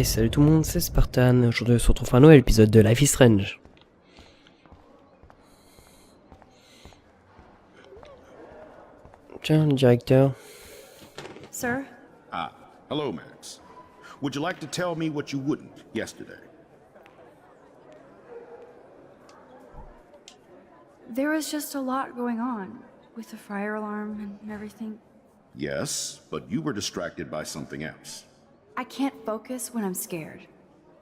salut tout le monde, c'est Spartan. Aujourd'hui on se retrouve pour un nouvel épisode de Life is Strange. Tiens, le directeur. Sir? Ah, hello, Max. Would you like to tell me what you wouldn't yesterday? There was just a lot going on, with the fire alarm and everything. Yes, but you were distracted by something else. I can't focus when I'm scared.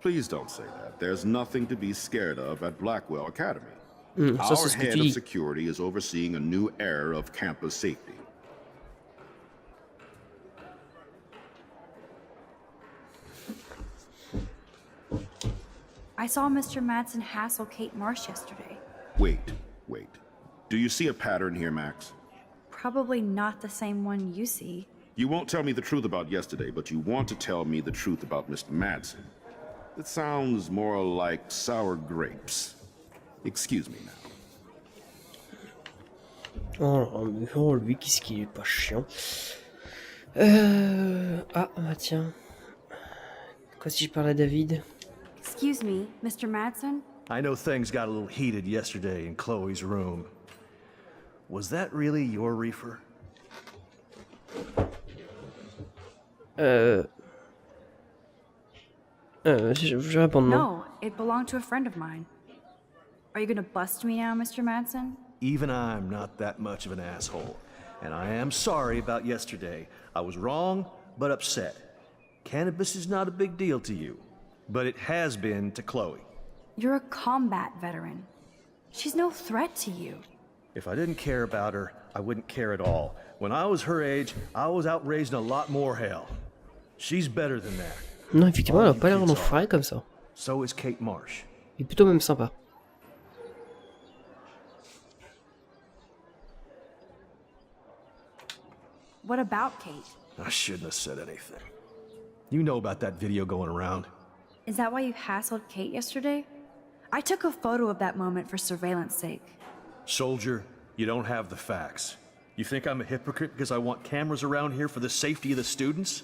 Please don't say that. There's nothing to be scared of at Blackwell Academy. Ça, Our c'est ce que head tu of dis. security is overseeing a new era of campus safety. I saw Mr. Madsen hassle Kate Marsh yesterday. Wait. Do you see a pattern here, Max? Probably not the same one you see. You won't tell me the truth about yesterday, but you want to tell me the truth about Mr. Madsen. It sounds more like sour grapes. Excuse me now. Oh lui, qu'est-ce qu'il est pas chiant. Ah, bah tiens. Quoi si je parle à David? Excuse me, Mr. Madsen? I know things got a little heated yesterday in Chloe's room. Was that really your reefer? Je vais répondre non. No, it belonged to a friend of mine. Are you gonna bust me now, Mr. Madsen? Even I'm not that much of an asshole. And I am sorry about yesterday. I was wrong, but upset. Cannabis is not a big deal to you, but it has been to Chloe. You're a combat veteran. She's no threat to you. If I didn't care about her, I wouldn't care at all. When I was her age, I was out raising a lot more hell. She's better than that. Non, effectivement, elle a pas l'air d'en enfoiré comme ça. So is Kate Marsh. Il est plutôt même sympa. What about Kate? I shouldn't have said anything. You know about that video going around. Is that why you hassled Kate yesterday? I took a photo of that moment for surveillance sake. Soldier, you don't have the facts. You think I'm a hypocrite because I want cameras around here for the safety of the students?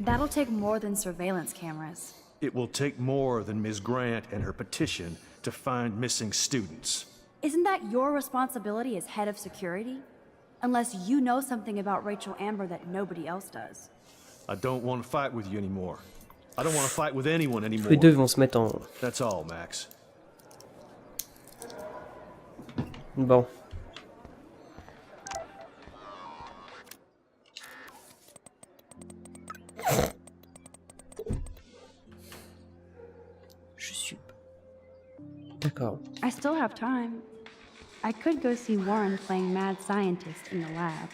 That'll take more than surveillance cameras. It will take more than Ms. Grant and her petition to find missing students. Isn't that your responsibility as head of security? Unless you know something about Rachel Amber that nobody else does. I don't want to fight with you anymore. I don't want to fight with anyone anymore. Les deux vont se mettre en... That's all, Max. Bon. Je suis... D'accord. I still have time. I could go see Warren playing mad scientist in the lab.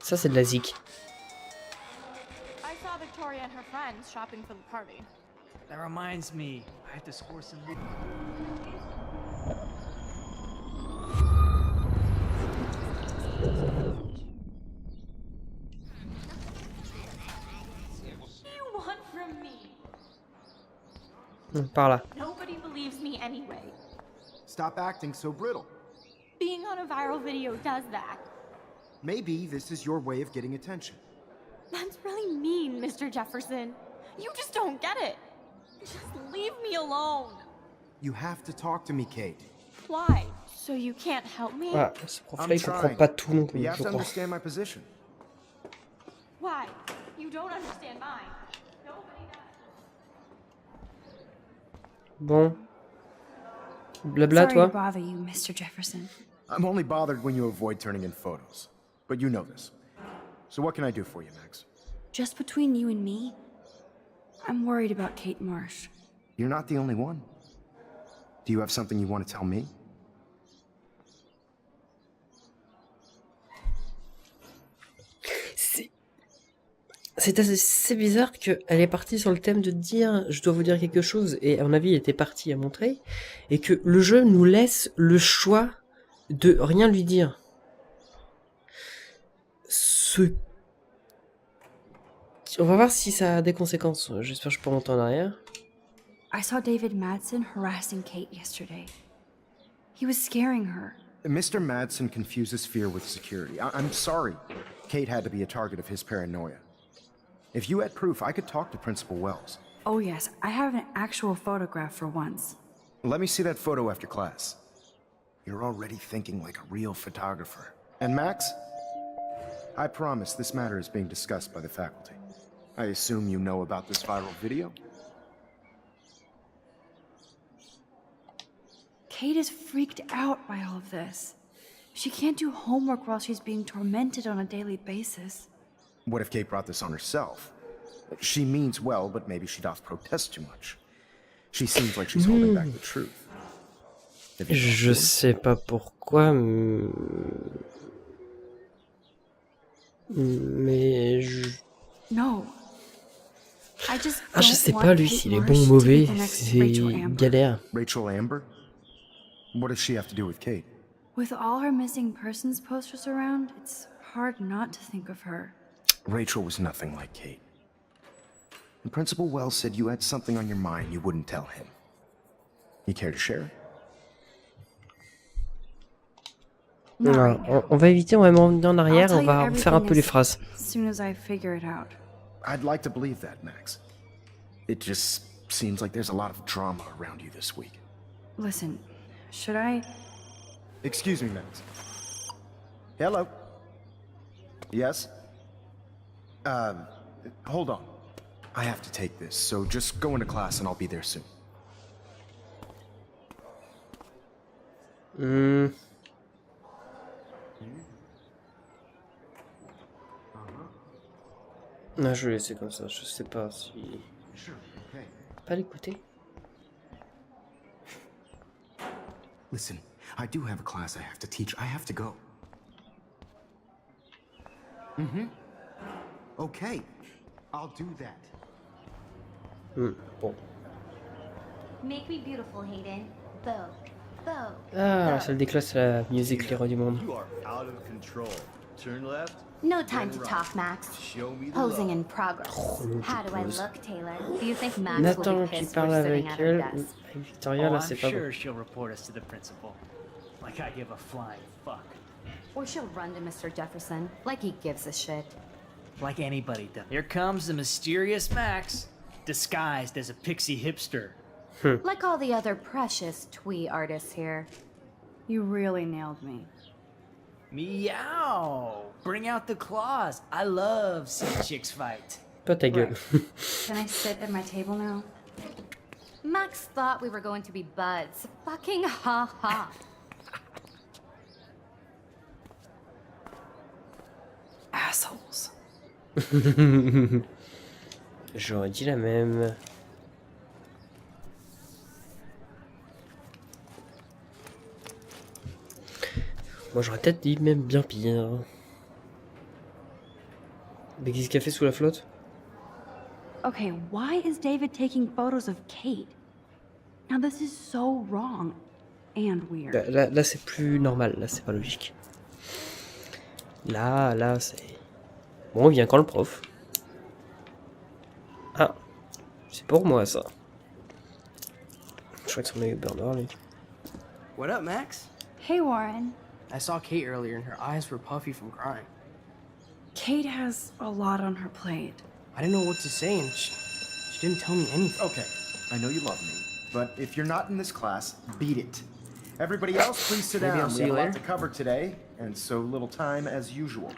Ça, c'est de la zik. I saw Victoria and her friends shopping for the party. That reminds me, I have to score some. What do you want from me? Par là. Nobody believes me anyway. Stop acting so brittle. Being on a viral video does that. Maybe this is your way of getting attention. That's really mean, Mr. Jefferson. You just don't get it. Just leave me alone. You have to talk to me, Kate. Why? So you can't help me? Ah, ce prof-là, il comprend pas tout non But plus, you have je to crois. understand my position. Why? You don't understand mine. Nobody does. Bon. Blabla, Sorry to toi. bother you, Mr. Jefferson. I'm only bothered when you avoid turning in photos. But you know this. So what can I do for you, Max? Just between you and me, I'm worried about Kate Marsh. You're not the only one. Do you have something you want to tell me? C'est assez bizarre qu'elle est partie sur le thème de dire je dois vous dire quelque chose, et à mon avis elle était partie à montrer, et que le jeu nous laisse le choix de rien lui dire. On va voir si ça a des conséquences. J'espère que je peux monter en arrière. I saw David Madsen harassing Kate yesterday. He was scaring her. Mr. Madsen confuses fear with security. I'm sorry Kate had to be a target of his paranoia. If you had proof, I could talk to Principal Wells. Oh yes, I have an actual photograph for once. Let me see that photo after class. You're already thinking like a real photographer. And Max? I promise this matter is being discussed by the faculty. I assume you know about this viral video? Kate is freaked out by all of this. She can't do homework while she's being tormented on a daily basis. What if Kate brought this on herself? She means well, but maybe she doth protest too much. She seems like she's holding back the truth. Je sais pas pourquoi, mais No. I just Ah, je don't sais want pas lui Kate s'il est Marsh bon ou to be mauvais, the next c'est Rachel Amber. galère. Rachel Amber? What does she have to do with Kate? With all her missing persons posters around, it's hard not to think of her. Rachel was nothing like Kate. And Principal Wells said you had something on your mind you wouldn't tell him. You care to share? Not Non, right now. on va éviter, on va revenir en I'll arrière, tell on you va refaire un peu les everything phrases. as soon as I figure it out. I'd like to believe that, Max. It just seems like there's a lot of drama around you this week. Listen, should I? Excuse me, Max. Hello? Yes? Hold on. I have to take this, so just go into class and I'll be there soon. Non, je vais laisser comme ça, je sais pas si... Pas l'écouter. Listen, I do have a class I have to teach. I have to go. Okay, I'll do that. Bon. Make me beautiful, Hayden. Vogue. Vogue. Ah, la salle des classes, c'est la musique, les rois du monde. You are out of control. Turn left. No time to talk, Max. Show me the Posing love. in progress. How do I look, Taylor? Do you think Max Nathan will be qui pissed parle we're avec sitting at her elle, desk? avec Victoria, là I'm c'est pas sure bon. she'll report us to the principal. Like I give a flying fuck. Or she'll run to Mr. Jefferson, like he gives a shit. Like anybody does. Here comes the mysterious Max, disguised as a pixie hipster. Like all the other precious twee artists here. You really nailed me. Meow! Bring out the claws. I love seeing chicks fight. Toi ta gueule. Can I sit at my table now? Max thought we were going to be buds. Fucking ha ha. Assholes. J'aurais dit la même. Moi j'aurais peut-être dit même bien pire. Mais qu'est-ce qu'il a fait sous la flotte? Okay, why is David taking photos of Kate? Now this is so wrong and weird. Là c'est plus normal, là c'est pas logique. Là c'est... Bon, vient quand le prof. Ah, c'est pour moi ça. Je crois que c'est mon burner lui. What up, Max? Hey Warren, I saw Kate earlier and her eyes were puffy from crying. Kate has a lot on her plate. I didn't know what to say and she didn't tell me anything. Okay, I know you love me, but if you're not in this class, beat it. Everybody else, please sit Maybe down. I'll We see have a you lot later. to cover today, and so little time as usual.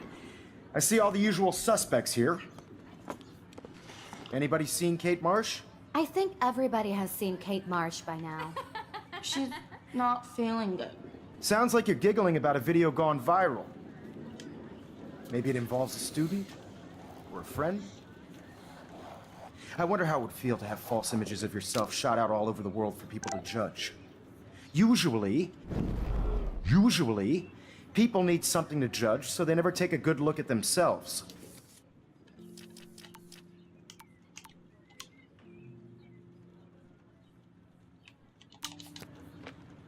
I see all the usual suspects here. Anybody seen Kate Marsh? I think everybody has seen Kate Marsh by now. She's not feeling good. Sounds like you're giggling about a video gone viral. Maybe it involves a student? Or a friend? I wonder how it would feel to have false images of yourself shot out all over the world for people to judge. Usually, people need something to judge, so they never take a good look at themselves.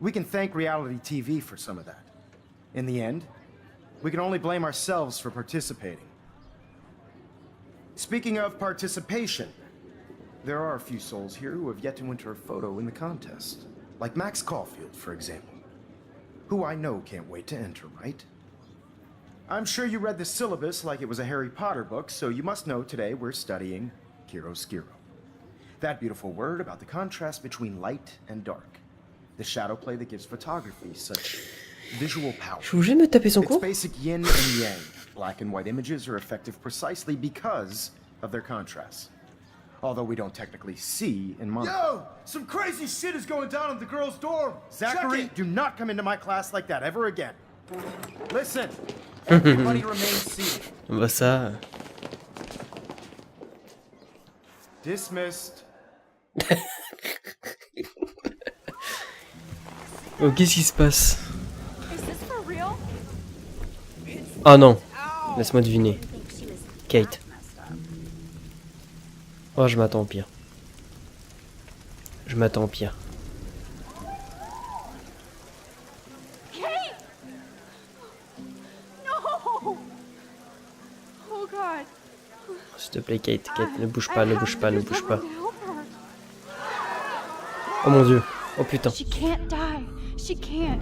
We can thank reality TV for some of that. In the end, we can only blame ourselves for participating. Speaking of participation, there are a few souls here who have yet to enter a photo in the contest. Like Max Caulfield, for example. Who I know can't wait to enter, right? I'm sure you read the syllabus like it was a Harry Potter book, so you must know today we're studying chiaroscuro. That beautiful word about the contrast between light and dark. The shadow play that gives photography such visual power. Je suis obligé de me taper son It's cours. basic yin and yang. Black and white images are effective precisely because of their contrast. Although we don't technically see in mono. Yo! Some crazy shit is going down in the girls' dorm! Zachary, do not come into my class like that ever again. Listen, everybody remain seated. Bah ça... Dismissed. Oh, qu'est-ce qui se passe? Is this for real? Ah non. Laisse-moi deviner. Kate. Oh, je m'attends au pire. Je m'attends au pire. Kate! No! Oh god. S'il te plaît, Kate. Kate, ne bouge pas, ne bouge pas, ne bouge pas. Oh mon dieu. Oh putain. She can't die. She can't.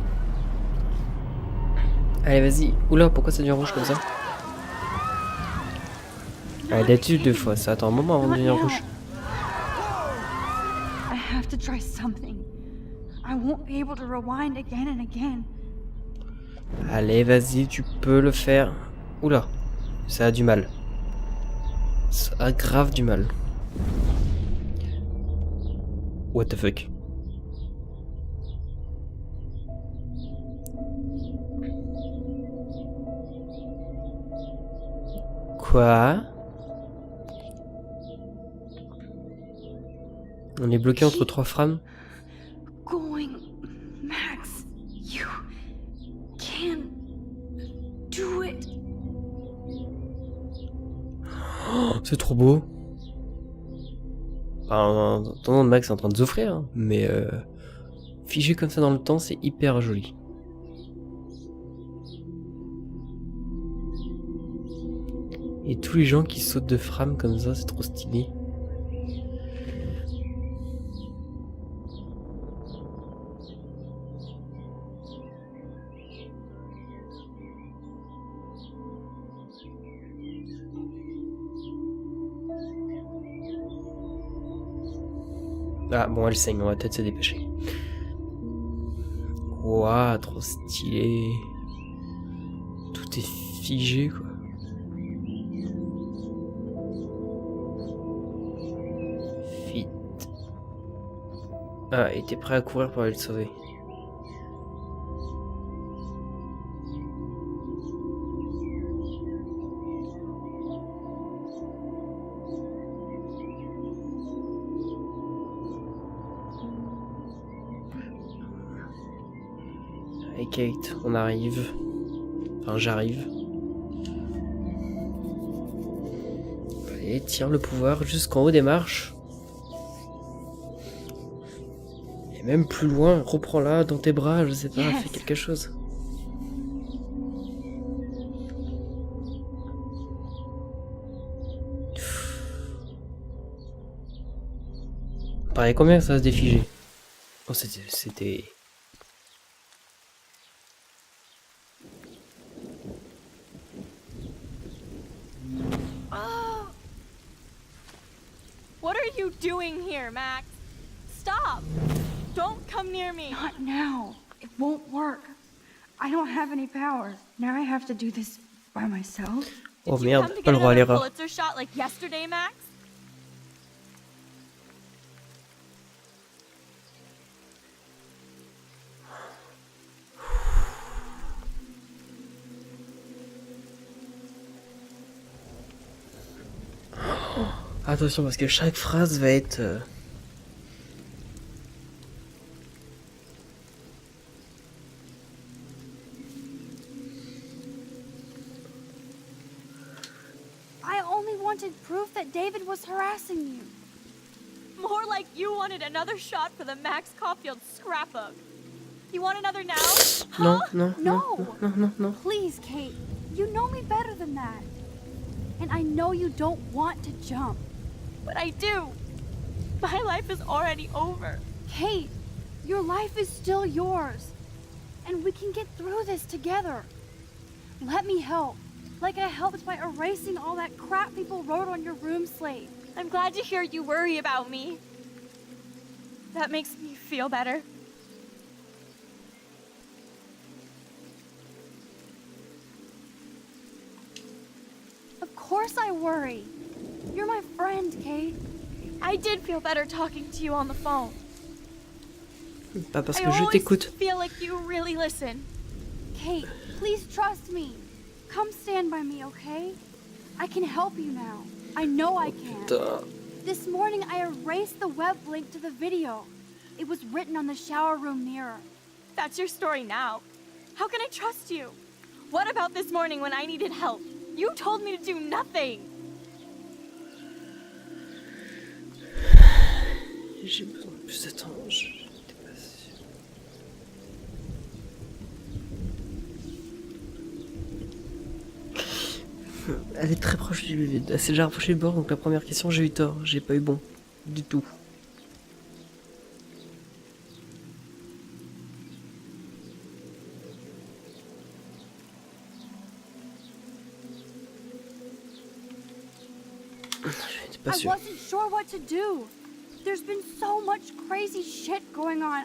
Allez, vas-y. Oula, pourquoi ça devient rouge comme ça? Allez, d'habitude 2 fois. Ça attend un moment avant de devenir rouge. I have to try something. I won't be able to rewind again and again. Allez, vas-y, tu peux le faire. Oula. Ça a du mal. Ça a grave du mal. What the fuck? Quoi? On est bloqué entre 3 frames. Going, Max. You can do it. Oh, c'est trop beau. Enfin, en attendant, Max est en train de s'offrir, hein, mais figé comme ça dans le temps, c'est hyper joli. Et tous les gens qui sautent de frame comme ça, c'est trop stylé. Ah bon, elle saigne, on va peut-être se dépêcher. Ouah, trop stylé. Tout est figé, quoi. Vite. Ah, il était prêt à courir pour aller le sauver. Allez Kate, on arrive. Enfin, j'arrive. Allez, tiens le pouvoir jusqu'en haut des marches. Et même plus loin, reprends-la dans tes bras, je sais pas, Yes. fais quelque chose. Pareil, combien ça va se défiger? Oh, c'était... What are you doing here, Max? Stop! Don't come near me! Not now. It won't work. I don't have any power. Now I have to do this by myself. Oh Did you merde, come to pas get le droit à another l'erreur. Pulitzer shot like yesterday, Max? Attention parce que chaque phrase va être... I only wanted proof that David was harassing you. More like you wanted another shot for the Max Caulfield scrapbook. You want another now? Non, Huh? non, non, No. non, non, non. Please, Kate. You know me better than that. And I know you don't want to jump. But I do. My life is already over. Kate, your life is still yours. And we can get through this together. Let me help. Like I helped by erasing all that crap people wrote on your room slate. I'm glad to hear you worry about me. That makes me feel better. Of course I worry. You're my friend, Kate. I did feel better talking to you on the phone. Pas parce I que je always t'écoute. feel like you really listen. Kate, please trust me. Come stand by me, okay? I can help you now. I know I can. Putain. This morning I erased the web link to the video. It was written on the shower room mirror. That's your story now. How can I trust you? What about this morning when I needed help? You told me to do nothing. J'ai besoin de plus de temps. J'étais pas sûre. Elle est très proche du... Elle s'est déjà rapprochée du bord, donc la première question, j'ai eu tort. J'ai pas eu bon. Du tout. J'étais pas I sûre. wasn't sure what to do. There's been so much crazy shit going on.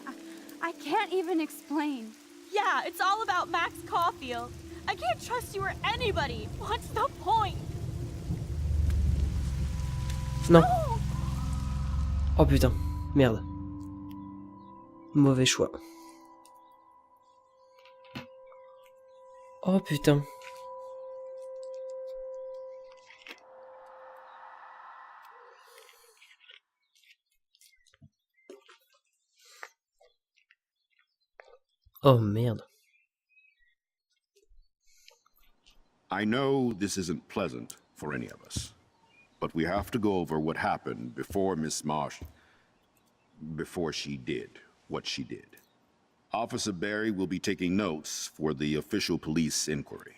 I can't even explain. Yeah, it's all about Max Caulfield. I can't trust you or anybody. What's the point? Non. Oh putain. Merde. Mauvais choix. Oh putain. Oh merde. I know this isn't pleasant for any of us, but we have to go over what happened before Miss Marsh... before she did what she did. Officer Barry will be taking notes for the official police inquiry.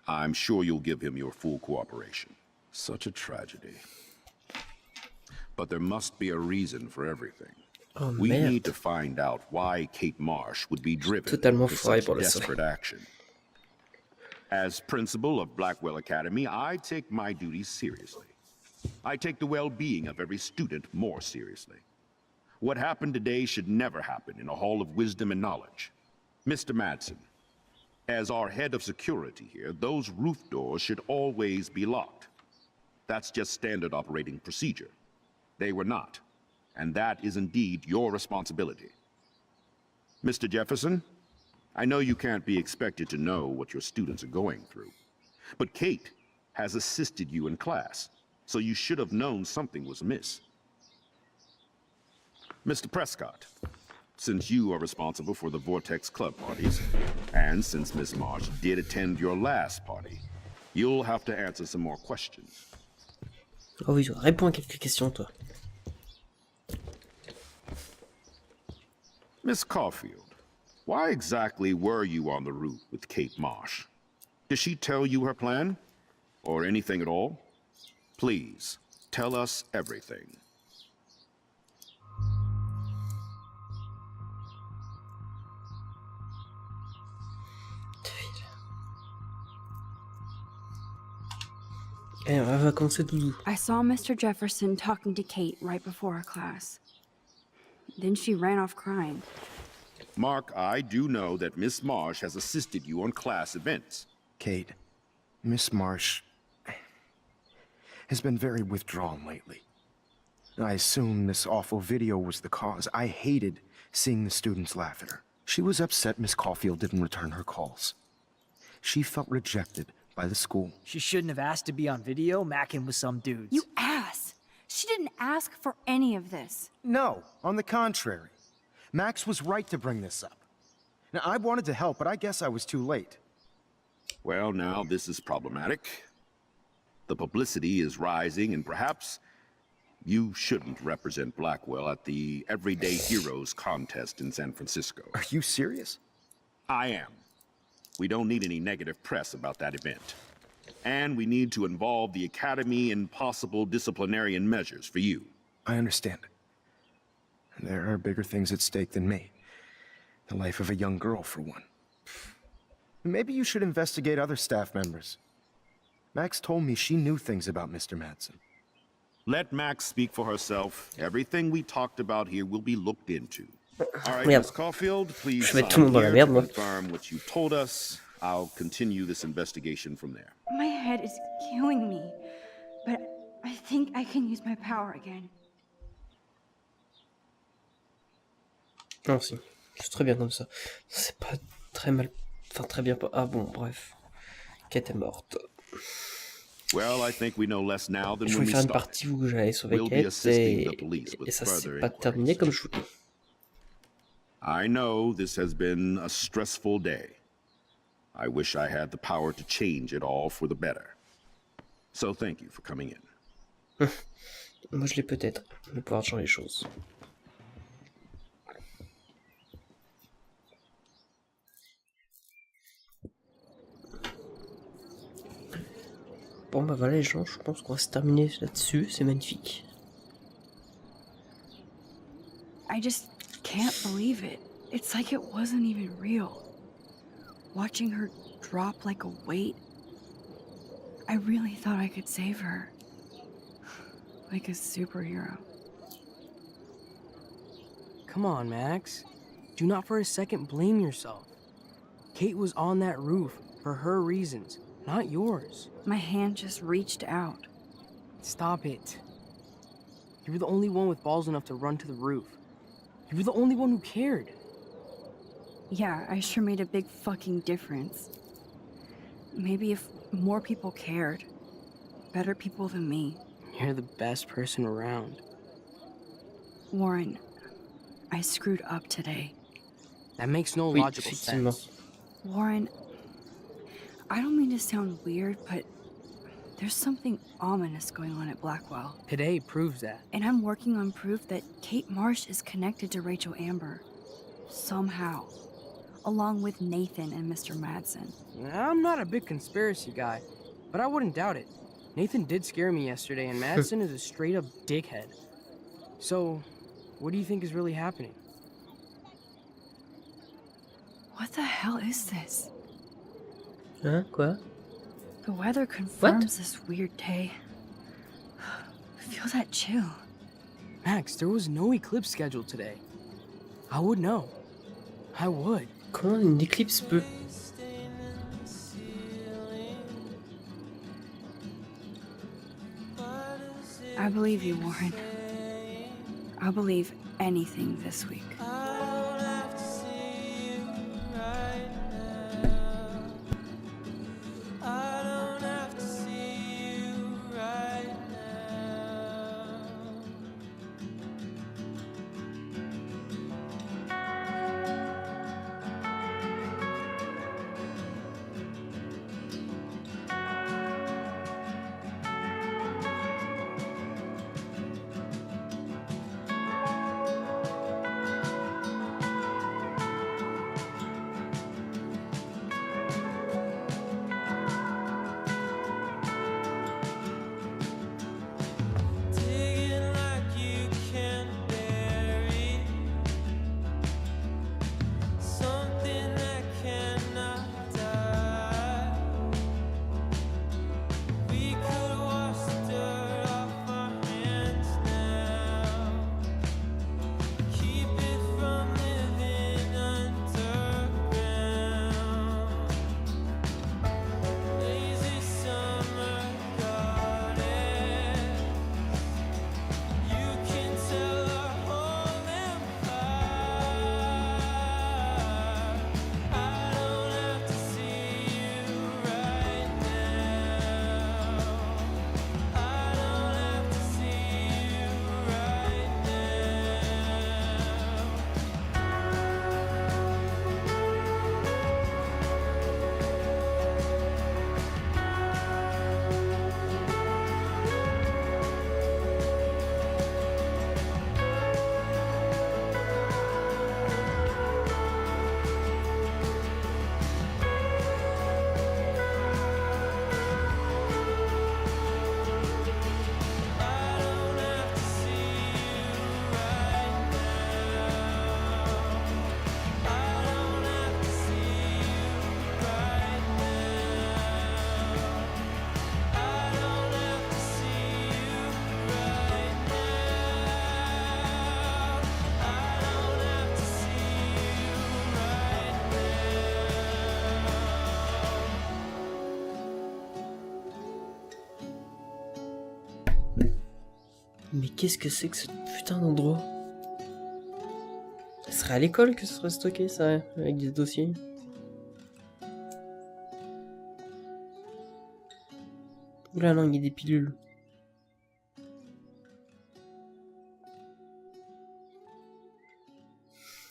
I'm sure you'll give him your full cooperation. Such a tragedy. But there must be a reason for everything. Oh We merde. need to find out why Kate Marsh would be driven Totalement to foiré such pour le desperate action. As principal of Blackwell Academy, I take my duties seriously. I take the well-being of every student more seriously. What happened today should never happen in a hall of wisdom and knowledge. Mr. Madsen, as our head of security here, those roof doors should always be locked. That's just standard operating procedure. They were not, and that is indeed your responsibility. Mr. Jefferson, I know you can't be expected to know what your students are going through, but Kate has assisted you in class, so you should have known something was amiss. Mr. Prescott, since you are responsible for the Vortex Club parties, and since Miss Marsh did attend your last party, you'll have to answer some more questions. Oh oui, réponds à quelques questions, toi. Miss Caulfield, why exactly were you on the route with Kate Marsh? Did she tell you her plan? Or anything at all? Please, tell us everything. Et on va commencer doudou. I saw Mr. Jefferson talking to Kate right before our class. Then she ran off crying. Mark, I do know that Miss Marsh has assisted you on class events. Kate, Miss Marsh has been very withdrawn lately. I assume this awful video was the cause. I hated seeing the students laugh at her. She was upset Miss Caulfield didn't return her calls. She felt rejected by the school. She shouldn't have asked to be on video macking with some dudes. You ass! She didn't ask for any of this. No, on the contrary. Max was right to bring this up. Now, I wanted to help, but I guess I was too late. Well, now this is problematic. The publicity is rising, and perhaps you shouldn't represent Blackwell at the Everyday Heroes contest in San Francisco. Are you serious? I am. We don't need any negative press about that event. And we need to involve the Academy in possible disciplinarian measures for you. I understand. There are bigger things at stake than me. The life of a young girl, for one. Maybe you should investigate other staff members. Max told me she knew things about Mr. Madsen. Let Max speak for herself. Everything we talked about here will be looked into. All right, Merde. Miss Caulfield, please Je mets sign tout le monde dans la here merde, to moi. confirm what you told us. I'll continue this investigation from there. My head is killing me, but I think I can use my power again. Non, si. C'est très bien comme ça. C'est pas très mal. Enfin, très bien pas. Ah bon, bref. Kate est morte. Well, I think we know less now than Je when voulais we faire une started. partie où j'allais sauver We'll be Kate assisting the police et with ça s'est further pas inquiries. terminé comme je voulais. I know this has been a stressful day. I wish I had the power to change it all for the better. So thank you for coming in. Moi, je l'ai peut-être. Le pouvoir de changer les choses. Bon, bah voilà les gens, je pense qu'on va se terminer là-dessus. C'est magnifique. I just can't believe it. It's like it wasn't even real. Watching her drop like a weight, I really thought I could save her. Like a superhero. Come on, Max. Do not for a second blame yourself. Kate was on that roof for her reasons, not yours. My hand just reached out. Stop it. You were the only one with balls enough to run to the roof. You were the only one who cared. Yeah, I sure made a big fucking difference. Maybe if more people cared, better people than me. You're the best person around. Warren, I screwed up today. That makes no Oui, logical effectivement. sense. Warren, I don't mean to sound weird, but there's something ominous going on at Blackwell. Today proves that. And I'm working on proof that Kate Marsh is connected to Rachel Amber. Somehow. Along with Nathan and Mr. Madsen. I'm not a big conspiracy guy, but I wouldn't doubt it. Nathan did scare me yesterday, and Madsen is a straight-up dickhead. So, what do you think is really happening? What the hell is this? Hein? Quoi? The weather confirms this weird day. Feel that chill. Max, there was no eclipse scheduled today. I would know. I would. Comment une éclipse peut... I believe you, Warren. I'll believe anything this week. Mais qu'est-ce que c'est que ce putain d'endroit? Ce serait à l'école que ce serait stocké, ça, avec des dossiers. Oula non, il y a des pilules.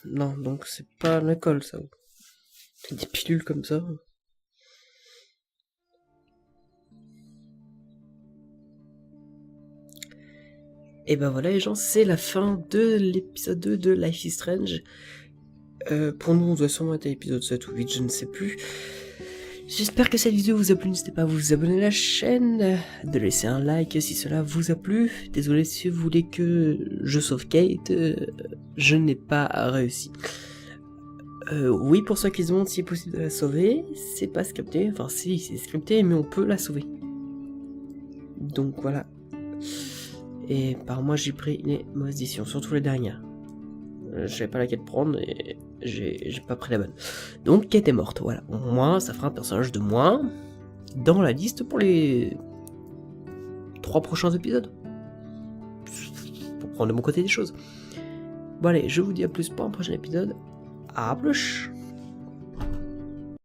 Non, donc c'est pas l'école, ça. Des pilules comme ça. Et ben voilà les gens, c'est la fin de l'épisode 2 de Life is Strange. Pour nous, on doit sûrement être à l'épisode 7 ou 8, je ne sais plus. J'espère que cette vidéo vous a plu, n'hésitez pas à vous abonner à la chaîne, de laisser un like si cela vous a plu. Désolé si vous voulez que je sauve Kate, je n'ai pas réussi. Oui, pour ceux qui se demandent s'il est possible de la sauver, c'est pas scripté, enfin si, c'est scripté, mais on peut la sauver. Donc voilà. Et par moi j'ai pris les mauvaises décisions, surtout les dernières. Je savais pas laquelle prendre et j'ai pas pris la bonne. Donc Kate est morte, voilà. Moi, ça fera un personnage de moins dans la liste pour les 3 prochains épisodes. Pour prendre de mon côté des choses. Bon allez, je vous dis à plus pour un prochain épisode. À plus.